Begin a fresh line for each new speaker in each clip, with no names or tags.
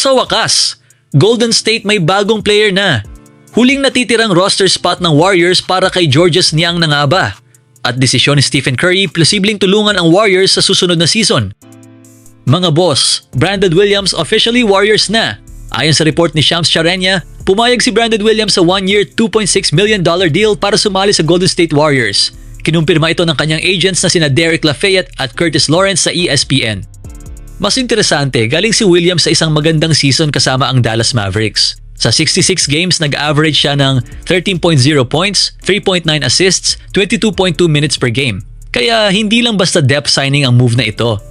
Sa wakas, Golden State may bagong player na. Huling natitirang roster spot ng Warriors para kay Georges Niang na nga ba? At desisyon ni Stephen Curry, posibleng tulungan ang Warriors sa susunod na season. Mga boss, Brandon Williams officially Warriors na. Ayon sa report ni Shams Charania, pumayag si Brandon Williams sa 1-year $2.6 million deal para sumali sa Golden State Warriors. Kinumpirma ito ng kanyang agents na sina Derek Lafayette at Curtis Lawrence sa ESPN. Mas interesante, galing si Williams sa isang magandang season kasama ang Dallas Mavericks. Sa 66 games, nag-average siya ng 13.0 points, 3.9 assists, 22.2 minutes per game. Kaya hindi lang basta depth signing ang move na ito.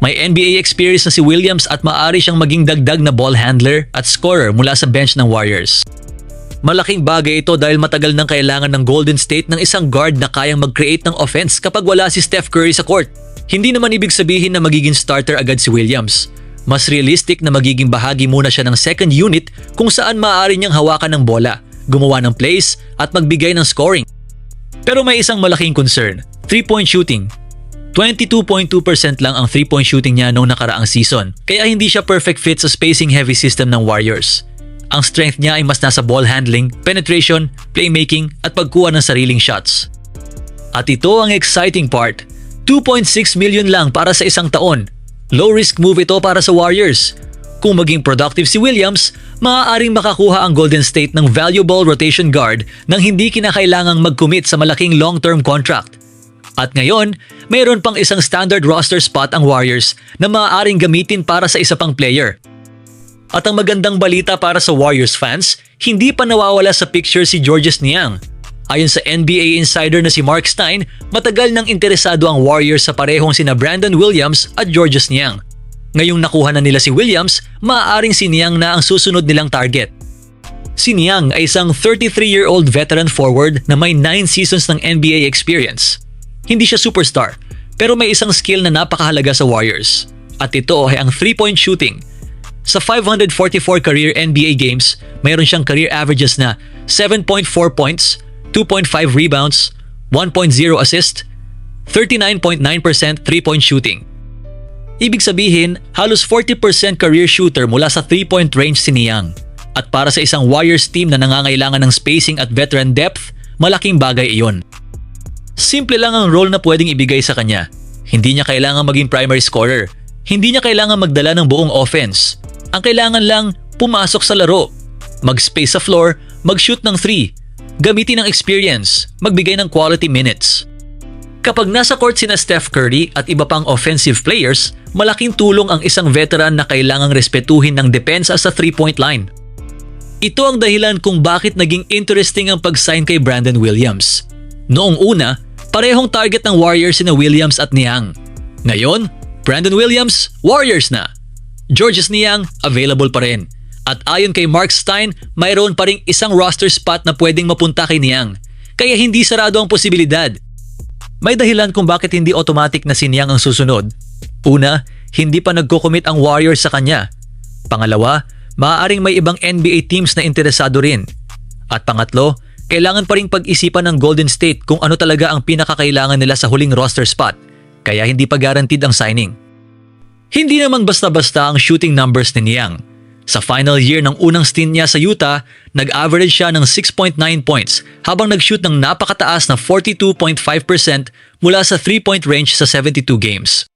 May NBA experience na si Williams at maaari siyang maging dagdag na ball handler at scorer mula sa bench ng Warriors. Malaking bagay ito dahil matagal nang kailangan ng Golden State ng isang guard na kayang mag-create ng offense kapag wala si Steph Curry sa court. Hindi naman ibig sabihin na magiging starter agad si Williams. Mas realistic na magiging bahagi muna siya ng second unit kung saan maaari niyang hawakan ng bola, gumawa ng plays at magbigay ng scoring. Pero may isang malaking concern, 3-point shooting. 22.2% lang ang 3-point shooting niya noong nakaraang season, kaya hindi siya perfect fit sa spacing-heavy system ng Warriors. Ang strength niya ay mas nasa ball handling, penetration, playmaking at pagkuha ng sariling shots. At ito ang exciting part, 2.6 million lang para sa isang taon. Low-risk move ito para sa Warriors. Kung maging productive si Williams, maaaring makakuha ang Golden State ng valuable rotation guard nang hindi kinakailangang mag-commit sa malaking long-term contract. At ngayon, mayroon pang isang standard roster spot ang Warriors na maaaring gamitin para sa isa pang player. At ang magandang balita para sa Warriors fans, hindi pa nawawala sa picture si Georges Niang. Ayon sa NBA insider na si Mark Stein, matagal nang interesado ang Warriors sa parehong sina Brandon Williams at Georges Niang. Ngayong nakuha na nila si Williams, maaaring si Niang na ang susunod nilang target. Si Niang ay isang 33-year-old veteran forward na may 9 seasons ng NBA experience. Hindi siya superstar, pero may isang skill na napakahalaga sa Warriors. At ito ay ang 3-point shooting. Sa 544 career NBA games, mayroon siyang career averages na 7.4 points, 2.5 rebounds, 1.0 assist, 39.9% 3-point shooting. Ibig sabihin, halos 40% career shooter mula sa 3-point range si Niang. At para sa isang Warriors team na nangangailangan ng spacing at veteran depth, malaking bagay iyon. Simple lang ang role na pwedeng ibigay sa kanya. Hindi niya kailangan maging primary scorer. Hindi niya kailangan magdala ng buong offense. Ang kailangan lang, pumasok sa laro. Mag-space sa floor, mag-shoot ng 3. Gamitin ang experience, magbigay ng quality minutes. Kapag nasa court sina Steph Curry at iba pang offensive players, malaking tulong ang isang veteran na kailangang respetuhin ng depensa sa 3-point line. Ito ang dahilan kung bakit naging interesting ang pag-sign kay Brandon Williams. Noong una, parehong target ng Warriors sina Williams at Niang. Ngayon, Brandon Williams, Warriors na. Georges Niang, available pa rin. At ayon kay Mark Stein, mayroon pa ring isang roster spot na pwedeng mapunta kay Niang. Kaya hindi sarado ang posibilidad. May dahilan kung bakit hindi automatic na si Niang ang susunod. Una, hindi pa nagko-commit ang Warriors sa kanya. Pangalawa, maaaring may ibang NBA teams na interesado rin. At pangatlo, kailangan pa ring pag-isipan ng Golden State kung ano talaga ang pinakakailangan nila sa huling roster spot. Kaya hindi pa guaranteed ang signing. Hindi naman basta-basta ang shooting numbers ni Niang. Sa final year ng unang stint niya sa Utah, nag-average siya ng 6.9 points habang nag-shoot ng napakataas na 42.5% mula sa 3-point range sa 72 games.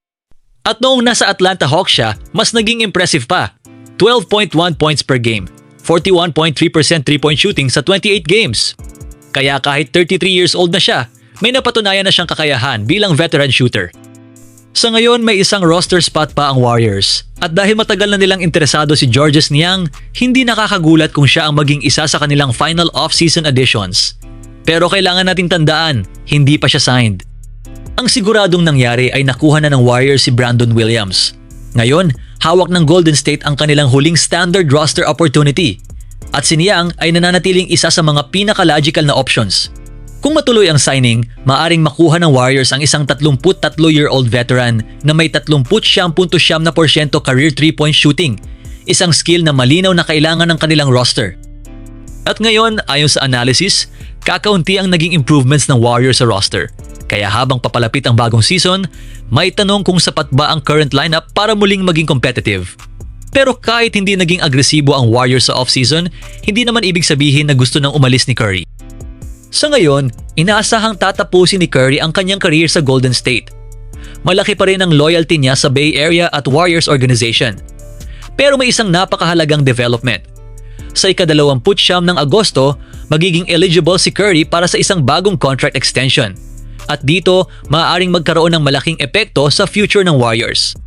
At noong nasa Atlanta Hawks siya, mas naging impressive pa. 12.1 points per game, 41.3% 3-point shooting sa 28 games. Kaya kahit 33 years old na siya, may napatunayan na siyang kakayahan bilang veteran shooter. Sa ngayon, may isang roster spot pa ang Warriors. At dahil matagal na nilang interesado si Georges Niang, hindi nakakagulat kung siya ang maging isa sa kanilang final off-season additions. Pero kailangan nating tandaan, hindi pa siya signed. Ang siguradong nangyari ay nakuha na ng Warriors si Brandon Williams. Ngayon, hawak ng Golden State ang kanilang huling standard roster opportunity. At si Niang ay nananatiling isa sa mga pinaka-logical na options. Kung matuloy ang signing, maaring makuha ng Warriors ang isang 33-year-old veteran na may 39.7% career 3-point shooting, isang skill na malinaw na kailangan ng kanilang roster. At ngayon, ayon sa analysis, kakaunti ang naging improvements ng Warriors sa roster. Kaya habang papalapit ang bagong season, may tanong kung sapat ba ang current lineup para muling maging competitive. Pero kahit hindi naging agresibo ang Warriors sa offseason, hindi naman ibig sabihin na gusto nang umalis ni Curry. Sa ngayon, inaasahang tatapusin ni Curry ang kanyang career sa Golden State. Malaki pa rin ang loyalty niya sa Bay Area at Warriors organization. Pero may isang napakahalagang development. Sa ika-29 ng Agosto, magiging eligible si Curry para sa isang bagong contract extension. At dito, maaaring magkaroon ng malaking epekto sa future ng Warriors.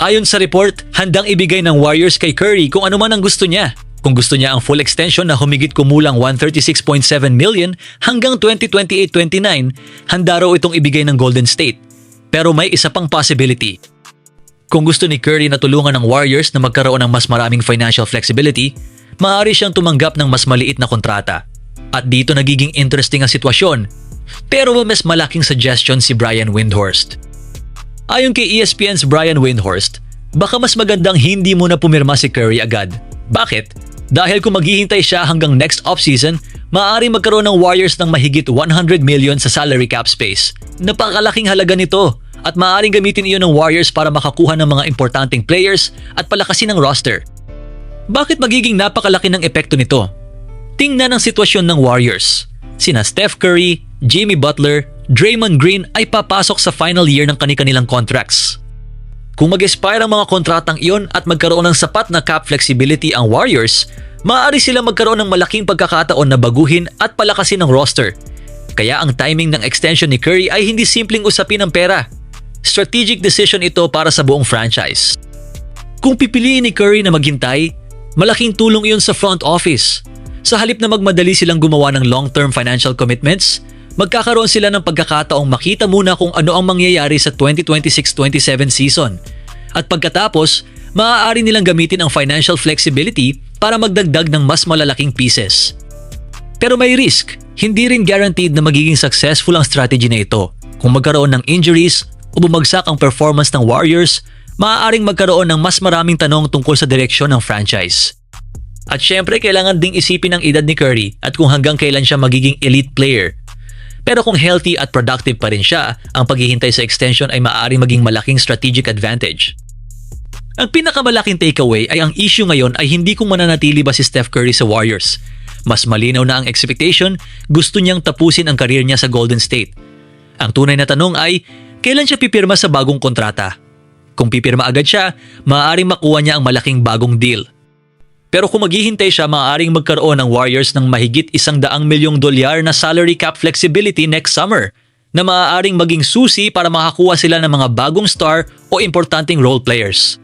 Ayon sa report, handang ibigay ng Warriors kay Curry kung ano man ang gusto niya. Kung gusto niya ang full extension na humigit kumulang $136.7 million hanggang 2028-29, handa raw itong ibigay ng Golden State. Pero may isa pang possibility. Kung gusto ni Curry na tulungan ng Warriors na magkaroon ng mas maraming financial flexibility, maaari siyang tumanggap ng mas maliit na kontrata. At dito nagiging interesting ang sitwasyon. Pero mas malaking suggestion si Brian Windhorst. Ayon kay ESPN's Brian Windhorst, baka mas magandang hindi mo na pumirma si Curry agad. Bakit? Dahil kung maghihintay siya hanggang next offseason, maaari magkaroon ng Warriors ng mahigit $100 million sa salary cap space. Napakalaking halaga nito at maaaring gamitin iyon ng Warriors para makakuha ng mga importanteng players at palakasin ang roster. Bakit magiging napakalaki ng epekto nito? Tingnan ang sitwasyon ng Warriors. Sina Steph Curry, Jimmy Butler, Draymond Green ay papasok sa final year ng kani-kanilang contracts. Kung mag-expire ang mga kontratang iyon at magkaroon ng sapat na cap flexibility ang Warriors, maaari sila magkaroon ng malaking pagkakataon na baguhin at palakasin ang roster. Kaya ang timing ng extension ni Curry ay hindi simpleng usapin ng pera. Strategic decision ito para sa buong franchise. Kung pipiliin ni Curry na maghintay, malaking tulong iyon sa front office. Sa halip na magmadali silang gumawa ng long-term financial commitments, magkakaroon sila ng pagkakataong makita muna kung ano ang mangyayari sa 2026-27 season. At pagkatapos, maaari nilang gamitin ang financial flexibility para magdagdag ng mas malalaking pieces. Pero may risk, hindi rin guaranteed na magiging successful ang strategy na ito. Kung magkaroon ng injuries o bumagsak ang performance ng Warriors, maaaring magkaroon ng mas maraming tanong tungkol sa direksyon ng franchise. At syempre, kailangan ding isipin ang edad ni Curry at kung hanggang kailan siya magiging elite player. Pero kung healthy at productive pa rin siya, ang paghihintay sa extension ay maaaring maging malaking strategic advantage. Ang pinakamalaking takeaway ay ang issue ngayon ay hindi kung mananatili ba si Steph Curry sa Warriors. Mas malinaw na ang expectation, gusto niyang tapusin ang career niya sa Golden State. Ang tunay na tanong ay, kailan siya pipirma sa bagong kontrata? Kung pipirma agad siya, maaaring makuha niya ang malaking bagong deal. Pero kung maghihintay siya, maaaring magkaroon ng Warriors ng mahigit $100 milyong na salary cap flexibility next summer na maaaring maging susi para makakuha sila ng mga bagong star o importanteng role players.